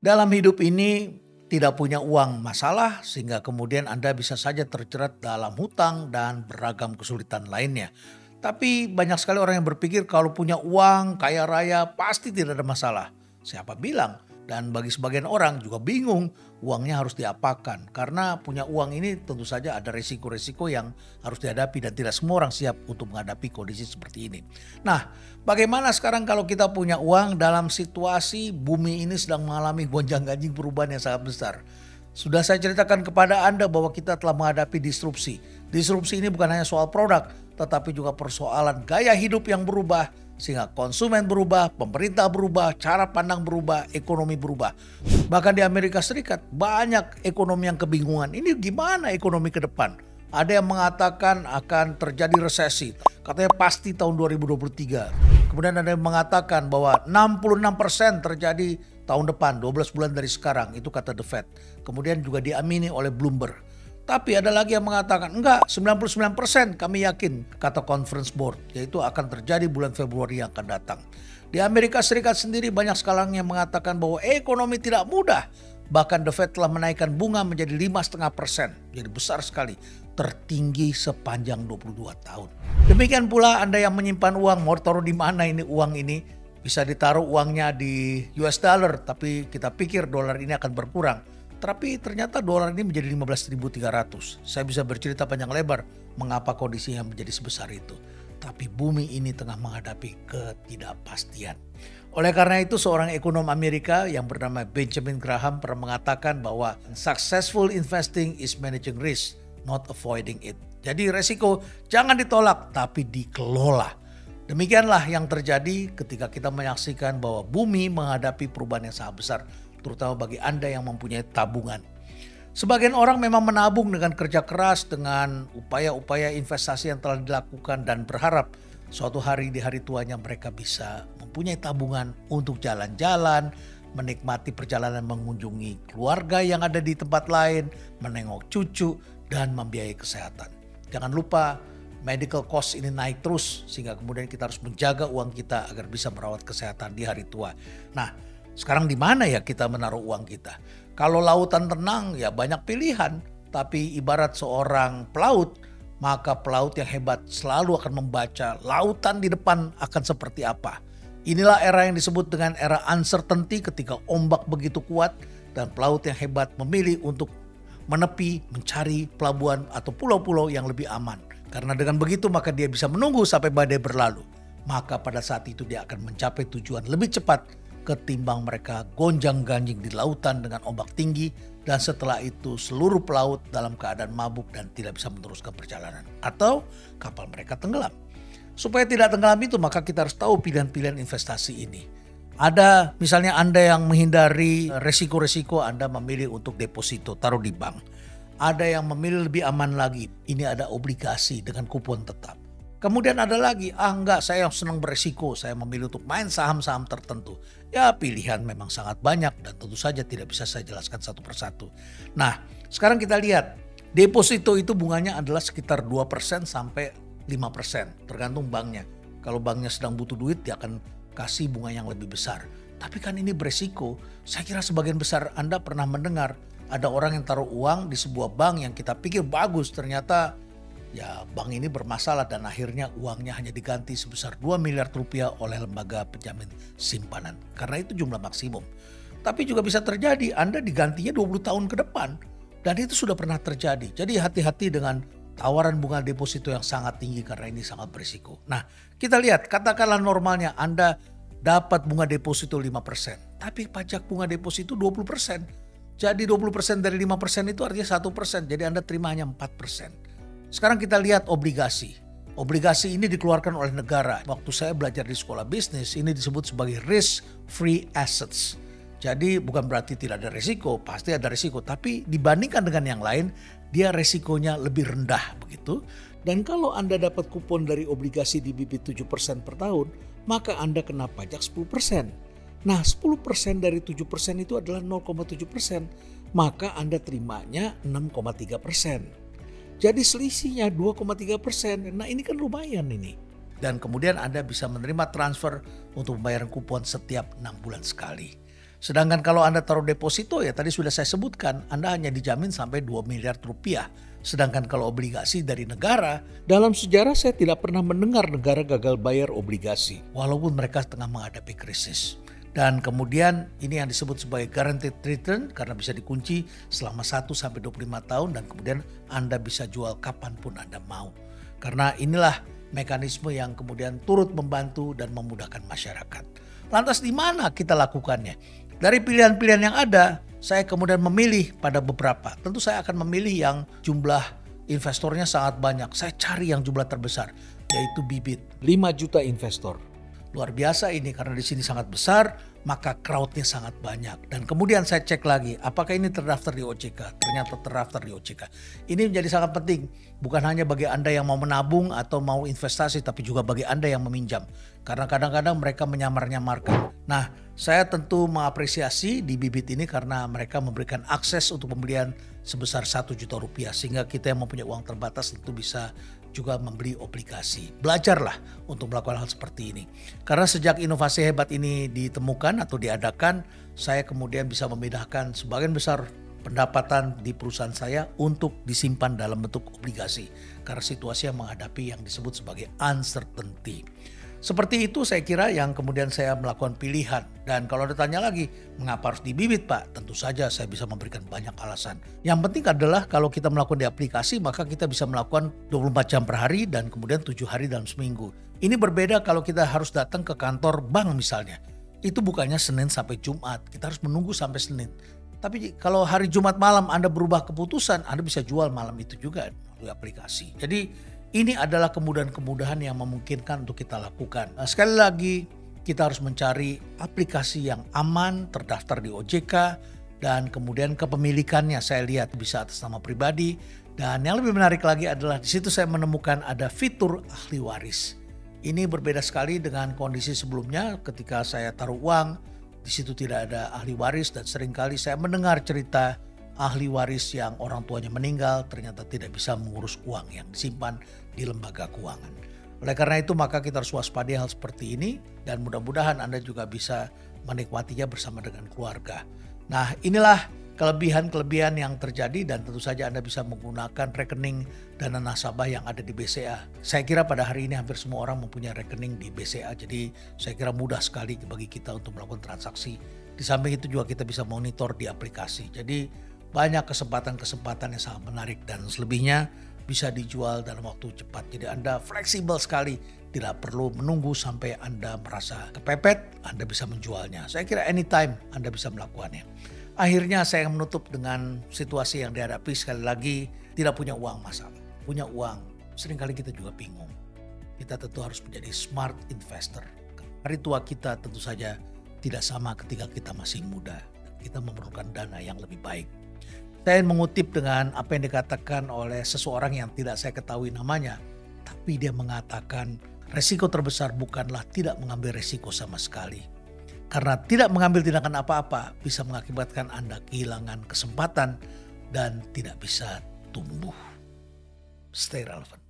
Dalam hidup ini tidak punya uang masalah sehingga kemudian Anda bisa saja terjerat dalam hutang dan beragam kesulitan lainnya. Tapi banyak sekali orang yang berpikir kalau punya uang, kaya raya pasti tidak ada masalah. Siapa bilang? Dan bagi sebagian orang juga bingung uangnya harus diapakan. Karena punya uang ini tentu saja ada resiko-resiko yang harus dihadapi dan tidak semua orang siap untuk menghadapi kondisi seperti ini. Nah, bagaimana sekarang kalau kita punya uang dalam situasi bumi ini sedang mengalami gonjang-ganjing perubahan yang sangat besar? Sudah saya ceritakan kepada Anda bahwa kita telah menghadapi disrupsi. Disrupsi ini bukan hanya soal produk, tetapi juga persoalan gaya hidup yang berubah, sehingga konsumen berubah, pemerintah berubah, cara pandang berubah, ekonomi berubah. Bahkan di Amerika Serikat banyak ekonomi yang kebingungan. Ini gimana ekonomi ke depan? Ada yang mengatakan akan terjadi resesi. Katanya pasti tahun 2023. Kemudian ada yang mengatakan bahwa 66% terjadi tahun depan, 12 bulan dari sekarang. Itu kata The Fed. Kemudian juga diamini oleh Bloomberg. Tapi ada lagi yang mengatakan enggak, 99% kami yakin, kata Conference Board, yaitu akan terjadi bulan Februari yang akan datang. Di Amerika Serikat sendiri banyak sekarang yang mengatakan bahwa ekonomi tidak mudah. Bahkan The Fed telah menaikkan bunga menjadi 5,5%, jadi besar sekali, tertinggi sepanjang 22 tahun. Demikian pula Anda yang menyimpan uang, mau taruh di mana ini uang ini? Bisa ditaruh uangnya di US dollar, tapi kita pikir dolar ini akan berkurang. Tapi ternyata dolar ini menjadi 15.300. Saya bisa bercerita panjang lebar mengapa kondisinya menjadi sebesar itu. Tapi bumi ini tengah menghadapi ketidakpastian. Oleh karena itu seorang ekonom Amerika yang bernama Benjamin Graham pernah mengatakan bahwa successful investing is managing risk, not avoiding it. Jadi resiko jangan ditolak tapi dikelola. Demikianlah yang terjadi ketika kita menyaksikan bahwa bumi menghadapi perubahan yang sangat besar, terutama bagi Anda yang mempunyai tabungan. Sebagian orang memang menabung dengan kerja keras, dengan upaya-upaya investasi yang telah dilakukan dan berharap suatu hari di hari tuanya mereka bisa mempunyai tabungan untuk jalan-jalan, menikmati perjalanan mengunjungi keluarga yang ada di tempat lain, menengok cucu, dan membiayai kesehatan. Jangan lupa medical cost ini naik terus sehingga kemudian kita harus menjaga uang kita agar bisa merawat kesehatan di hari tua. Nah, sekarang di mana ya kita menaruh uang kita? Kalau lautan tenang ya banyak pilihan, tapi ibarat seorang pelaut, maka pelaut yang hebat selalu akan membaca lautan di depan akan seperti apa. Inilah era yang disebut dengan era uncertainty ketika ombak begitu kuat dan pelaut yang hebat memilih untuk menepi, mencari pelabuhan atau pulau-pulau yang lebih aman. Karena dengan begitu maka dia bisa menunggu sampai badai berlalu. Maka pada saat itu dia akan mencapai tujuan lebih cepat ketimbang mereka gonjang-ganjing di lautan dengan ombak tinggi dan setelah itu seluruh pelaut dalam keadaan mabuk dan tidak bisa meneruskan perjalanan. Atau kapal mereka tenggelam. Supaya tidak tenggelam itu maka kita harus tahu pilihan-pilihan investasi ini. Ada misalnya Anda yang menghindari resiko-resiko, Anda memilih untuk deposito, taruh di bank. Ada yang memilih lebih aman lagi, ini ada obligasi dengan kupon tetap. Kemudian ada lagi, enggak saya yang senang beresiko, saya memilih untuk main saham-saham tertentu. Ya pilihan memang sangat banyak dan tentu saja tidak bisa saya jelaskan satu persatu. Nah sekarang kita lihat, deposito itu bunganya adalah sekitar 2% sampai 5%, tergantung banknya. Kalau banknya sedang butuh duit dia akan kasih bunga yang lebih besar. Tapi kan ini beresiko, saya kira sebagian besar Anda pernah mendengar ada orang yang taruh uang di sebuah bank yang kita pikir bagus, ternyata ya bank ini bermasalah dan akhirnya uangnya hanya diganti sebesar 2 miliar rupiah oleh lembaga penjamin simpanan. Karena itu jumlah maksimum. Tapi juga bisa terjadi Anda digantinya 20 tahun ke depan dan itu sudah pernah terjadi. Jadi hati-hati dengan tawaran bunga deposito yang sangat tinggi karena ini sangat berisiko. Nah kita lihat katakanlah normalnya Anda dapat bunga deposito 5%. Tapi pajak bunga deposito 20%. Jadi 20% dari 5% itu artinya 1%. Jadi Anda terima hanya 4%. Sekarang kita lihat obligasi. Obligasi ini dikeluarkan oleh negara. Waktu saya belajar di sekolah bisnis ini disebut sebagai risk-free assets. Jadi bukan berarti tidak ada risiko, pasti ada risiko. Tapi dibandingkan dengan yang lain, dia risikonya lebih rendah begitu. Dan kalau Anda dapat kupon dari obligasi di bibit 7% per tahun, maka Anda kena pajak 10%. Nah 10% dari 7% itu adalah 0,7%, maka Anda terimanya 6,3%. Jadi selisihnya 2,3%, nah ini kan lumayan ini. Dan kemudian Anda bisa menerima transfer untuk pembayaran kupon setiap 6 bulan sekali. Sedangkan kalau Anda taruh deposito ya tadi sudah saya sebutkan, Anda hanya dijamin sampai 2 miliar rupiah. Sedangkan kalau obligasi dari negara, dalam sejarah saya tidak pernah mendengar negara gagal bayar obligasi. Walaupun mereka tengah menghadapi krisis. Dan kemudian ini yang disebut sebagai guaranteed return karena bisa dikunci selama 1-25 tahun dan kemudian Anda bisa jual kapanpun Anda mau. Karena inilah mekanisme yang kemudian turut membantu dan memudahkan masyarakat. Lantas di mana kita lakukannya? Dari pilihan-pilihan yang ada, saya kemudian memilih pada beberapa. Tentu saya akan memilih yang jumlah investornya sangat banyak. Saya cari yang jumlah terbesar, yaitu Bibit. 5 juta investor. Luar biasa ini karena di sini sangat besar, maka crowdnya sangat banyak. Dan kemudian saya cek lagi, apakah ini terdaftar di OJK? Ternyata terdaftar di OJK. Ini menjadi sangat penting, bukan hanya bagi Anda yang mau menabung atau mau investasi, tapi juga bagi Anda yang meminjam. Karena kadang-kadang mereka menyamar-nyamarkan. Nah, saya tentu mengapresiasi di Bibit ini karena mereka memberikan akses untuk pembelian sebesar 1 juta rupiah. Sehingga kita yang mempunyai uang terbatas tentu bisa juga membeli obligasi. Belajarlah untuk melakukan hal seperti ini. Karena sejak inovasi hebat ini ditemukan atau diadakan, saya kemudian bisa memindahkan sebagian besar pendapatan di perusahaan saya untuk disimpan dalam bentuk obligasi. Karena situasi yang menghadapi yang disebut sebagai uncertainty. Seperti itu saya kira yang kemudian saya melakukan pilihan. Dan kalau ditanya lagi, mengapa harus di Bibit Pak? Tentu saja saya bisa memberikan banyak alasan. Yang penting adalah kalau kita melakukan di aplikasi, maka kita bisa melakukan 24 jam per hari dan kemudian 7 hari dalam seminggu. Ini berbeda kalau kita harus datang ke kantor bank misalnya. Itu bukannya Senin sampai Jumat, kita harus menunggu sampai Senin. Tapi kalau hari Jumat malam Anda berubah keputusan, Anda bisa jual malam itu juga melalui aplikasi. Jadi ini adalah kemudahan-kemudahan yang memungkinkan untuk kita lakukan. Nah, sekali lagi kita harus mencari aplikasi yang aman, terdaftar di OJK, dan kemudian kepemilikannya saya lihat bisa atas nama pribadi. Dan yang lebih menarik lagi adalah di situ saya menemukan ada fitur ahli waris. Ini berbeda sekali dengan kondisi sebelumnya ketika saya taruh uang, di situ tidak ada ahli waris dan seringkali saya mendengar cerita ahli waris yang orang tuanya meninggal ternyata tidak bisa mengurus uang yang disimpan di lembaga keuangan. Oleh karena itu maka kita harus waspadai hal seperti ini dan mudah-mudahan Anda juga bisa menikmatinya bersama dengan keluarga. Nah, inilah kelebihan-kelebihan yang terjadi dan tentu saja Anda bisa menggunakan rekening dana nasabah yang ada di BCA. Saya kira pada hari ini hampir semua orang mempunyai rekening di BCA, jadi saya kira mudah sekali bagi kita untuk melakukan transaksi. Di samping itu juga kita bisa monitor di aplikasi. Jadi banyak kesempatan-kesempatan yang sangat menarik dan selebihnya bisa dijual dalam waktu cepat. Jadi Anda fleksibel sekali, tidak perlu menunggu sampai Anda merasa kepepet, Anda bisa menjualnya. Saya kira anytime Anda bisa melakukannya. Akhirnya saya menutup dengan situasi yang dihadapi sekali lagi, tidak punya uang masalah. Punya uang, seringkali kita juga bingung. Kita tentu harus menjadi smart investor. Hari tua kita tentu saja tidak sama ketika kita masih muda. Kita memerlukan dana yang lebih baik. Saya mengutip dengan apa yang dikatakan oleh seseorang yang tidak saya ketahui namanya. Tapi dia mengatakan resiko terbesar bukanlah tidak mengambil resiko sama sekali. Karena tidak mengambil tindakan apa-apa bisa mengakibatkan Anda kehilangan kesempatan dan tidak bisa tumbuh. Stay relevant.